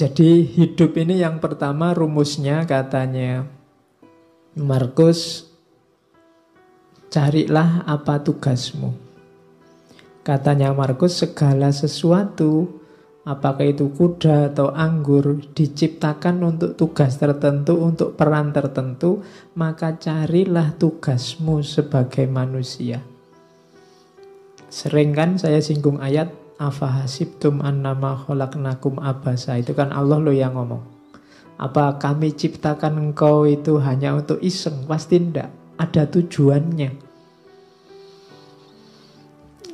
Jadi hidup ini yang pertama rumusnya katanya Markus, carilah apa tugasmu. Katanya Markus, segala sesuatu, apakah itu kuda atau anggur, diciptakan untuk tugas tertentu, untuk peran tertentu, maka carilah tugasmu sebagai manusia. Sering kan saya singgung ayat afahasibtum annama khalaqnakum abasa. Itu kan Allah loh yang ngomong. Apa kami ciptakan engkau itu hanya untuk iseng? Pasti tidak. Ada tujuannya.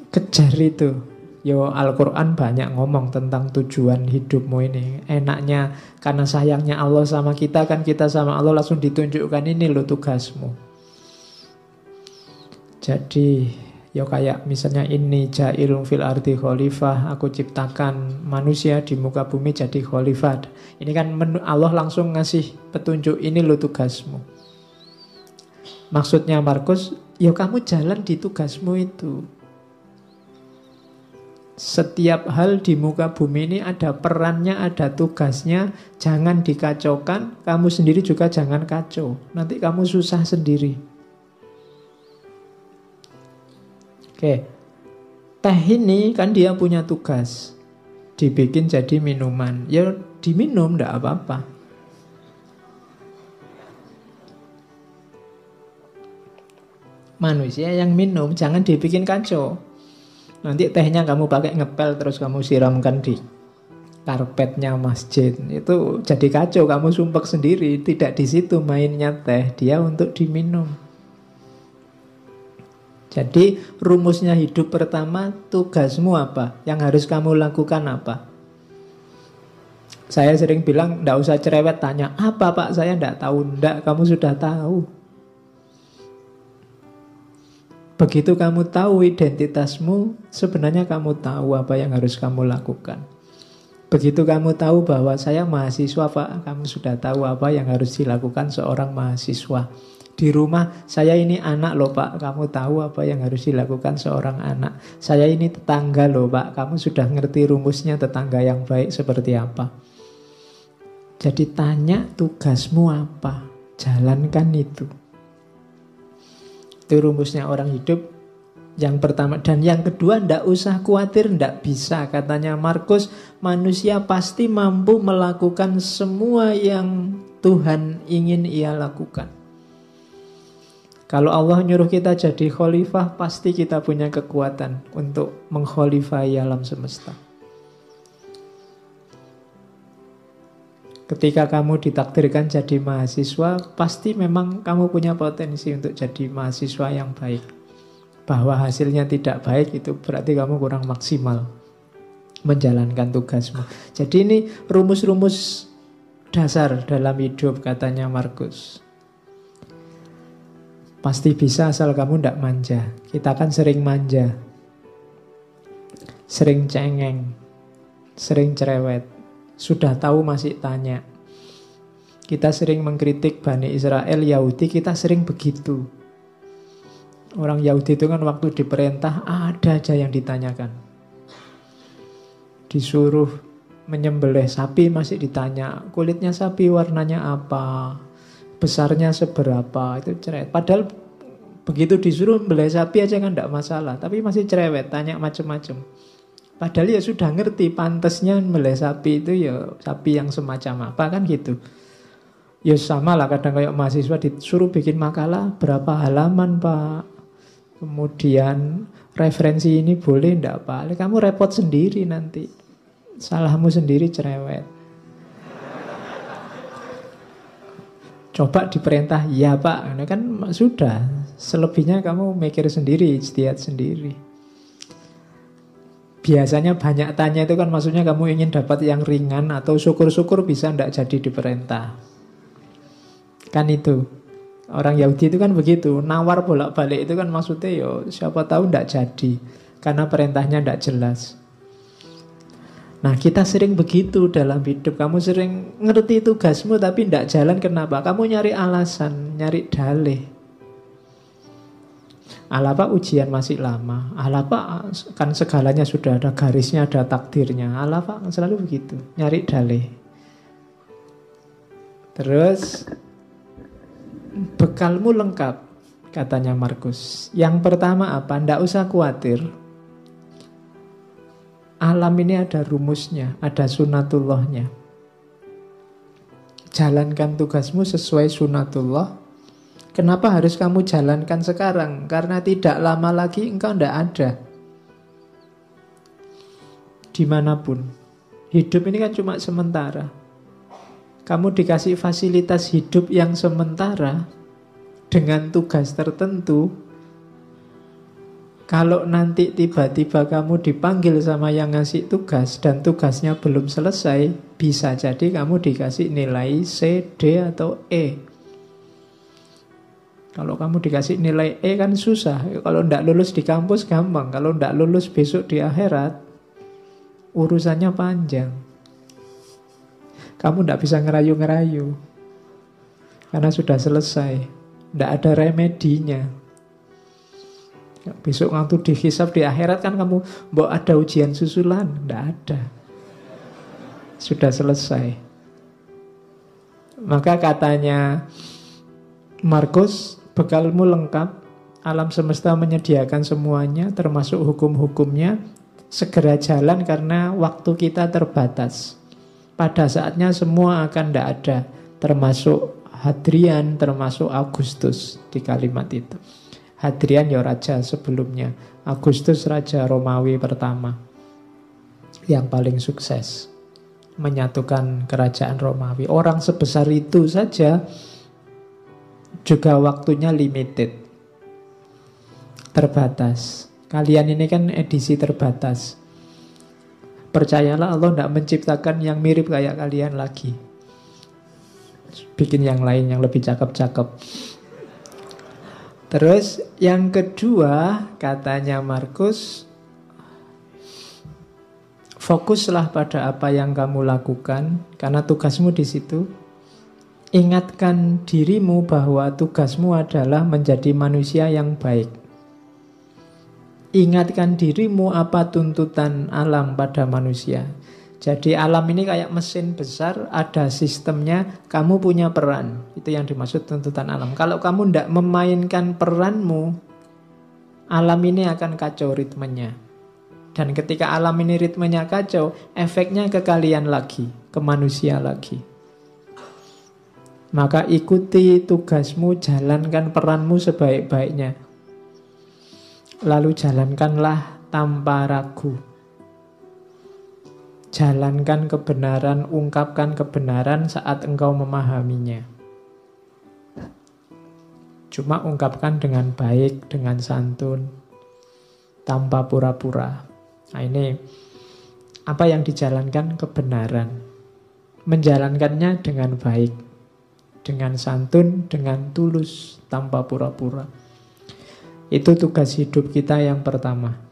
Kejar itu. Yo, Al-Quran banyak ngomong tentang tujuan hidupmu ini. Enaknya karena sayangnya Allah sama kita, kan kita sama Allah langsung ditunjukkan, ini loh tugasmu. Jadi ya kayak misalnya ini ja'ilun fil ardi khalifah, aku ciptakan manusia di muka bumi jadi khalifah. Ini kan Allah langsung ngasih petunjuk, ini loh tugasmu. Maksudnya Markus, ya kamu jalan di tugasmu itu. Setiap hal di muka bumi ini ada perannya, ada tugasnya. Jangan dikacaukan, kamu sendiri juga jangan kacau. Nanti kamu susah sendiri. Oke, teh ini kan dia punya tugas, dibikin jadi minuman. Ya diminum, enggak apa-apa. Manusia yang minum, jangan dibikin kacau. Nanti tehnya kamu pakai ngepel, terus kamu siramkan di karpetnya masjid. Itu jadi kacau, kamu sumpek sendiri. Tidak di situ mainnya teh, dia untuk diminum. Jadi rumusnya hidup pertama, tugasmu apa? Yang harus kamu lakukan apa? Saya sering bilang, enggak usah cerewet tanya, apa Pak? Saya enggak tahu. Enggak, kamu sudah tahu. Begitu kamu tahu identitasmu, sebenarnya kamu tahu apa yang harus kamu lakukan. Begitu kamu tahu bahwa saya mahasiswa Pak, kamu sudah tahu apa yang harus dilakukan seorang mahasiswa. Di rumah, saya ini anak loh Pak, kamu tahu apa yang harus dilakukan seorang anak. Saya ini tetangga loh Pak, kamu sudah ngerti rumusnya tetangga yang baik seperti apa. Jadi tanya tugasmu apa, jalankan itu. Itu rumusnya orang hidup yang pertama. Dan yang kedua, ndak usah khawatir, ndak bisa. Katanya Markus, manusia pasti mampu melakukan semua yang Tuhan ingin ia lakukan. Kalau Allah nyuruh kita jadi khalifah, pasti kita punya kekuatan untuk mengkhalifahi alam semesta. Ketika kamu ditakdirkan jadi mahasiswa, pasti memang kamu punya potensi untuk jadi mahasiswa yang baik. Bahwa hasilnya tidak baik, itu berarti kamu kurang maksimal menjalankan tugasmu. Jadi ini rumus-rumus dasar dalam hidup, katanya Markus. Pasti bisa asal kamu tidak manja. Kita kan sering manja, sering cengeng, sering cerewet. Sudah tahu masih tanya. Kita sering mengkritik Bani Israel, Yahudi, kita sering begitu. Orang Yahudi itu kan waktu diperintah ada aja yang ditanyakan. Disuruh menyembelih sapi masih ditanya, kulitnya sapi warnanya apa, besarnya seberapa, itu cerewet. Padahal begitu disuruh membelih sapi aja kan tidak masalah, tapi masih cerewet, tanya macam-macam. Padahal ya sudah ngerti pantasnya membelih sapi itu ya sapi yang semacam apa, kan gitu. Ya sama lah, kadang kayak mahasiswa disuruh bikin makalah berapa halaman Pak, kemudian referensi ini boleh enggak Pak, kamu repot sendiri nanti, salahmu sendiri, cerewet. Coba diperintah, ya Pak, kan sudah. Selebihnya kamu mikir sendiri, ijtihad sendiri. Biasanya banyak tanya itu kan maksudnya kamu ingin dapat yang ringan, atau syukur-syukur bisa ndak jadi diperintah. Kan itu. Orang Yahudi itu kan begitu, nawar bolak-balik itu kan maksudnya yo siapa tahu ndak jadi, karena perintahnya ndak jelas. Nah kita sering begitu dalam hidup. Kamu sering ngerti tugasmu tapi tidak jalan, kenapa? Kamu nyari alasan, nyari dalih. Alah Pak, ujian masih lama. Alah Pak, kan segalanya sudah ada garisnya, ada takdirnya. Alah Pak, selalu begitu, nyari dalih. Terus bekalmu lengkap, katanya Markus. Yang pertama apa? Nggak usah khawatir. Alam ini ada rumusnya, ada sunatullahnya. Jalankan tugasmu sesuai sunatullah. Kenapa harus kamu jalankan sekarang? Karena tidak lama lagi engkau tidak ada. Dimanapun. Hidup ini kan cuma sementara. Kamu dikasih fasilitas hidup yang sementara dengan tugas tertentu. Kalau nanti tiba-tiba kamu dipanggil sama yang ngasih tugas dan tugasnya belum selesai, bisa jadi kamu dikasih nilai C, D, atau E. Kalau kamu dikasih nilai E kan susah. Kalau tidak lulus di kampus gampang. Kalau tidak lulus besok di akhirat, urusannya panjang. Kamu tidak bisa ngerayu-ngerayu. Karena sudah selesai. Tidak ada remedinya. Besok waktu dihisab di akhirat kan kamu mbok ada ujian susulan. Tidak ada. Sudah selesai. Maka katanya Markus, bekalmu lengkap. Alam semesta menyediakan semuanya, termasuk hukum-hukumnya. Segera jalan karena waktu kita terbatas. Pada saatnya semua akan tidak ada. Termasuk Hadrian, termasuk Agustus di kalimat itu. Hadrian ya raja sebelumnya. Agustus raja Romawi pertama. Yang paling sukses. Menyatukan kerajaan Romawi. Orang sebesar itu saja juga waktunya limited. Terbatas. Kalian ini kan edisi terbatas. Percayalah Allah tidak menciptakan yang mirip kayak kalian lagi. Bikin yang lain yang lebih cakep-cakep. Terus yang kedua, katanya Markus, fokuslah pada apa yang kamu lakukan, karena tugasmu di situ. Ingatkan dirimu bahwa tugasmu adalah menjadi manusia yang baik. Ingatkan dirimu apa tuntutan alam pada manusia. Jadi alam ini kayak mesin besar, ada sistemnya, kamu punya peran. Itu yang dimaksud tuntutan alam. Kalau kamu tidak memainkan peranmu, alam ini akan kacau ritmenya. Dan ketika alam ini ritmenya kacau, efeknya ke kalian lagi, ke manusia lagi. Maka ikuti tugasmu, jalankan peranmu sebaik-baiknya. Lalu jalankanlah tanpa ragu. Jalankan kebenaran, ungkapkan kebenaran saat engkau memahaminya. Cuma ungkapkan dengan baik, dengan santun, tanpa pura-pura. Nah ini, apa yang dijalankan? Kebenaran. Menjalankannya dengan baik, dengan santun, dengan tulus, tanpa pura-pura. Itu tugas hidup kita yang pertama.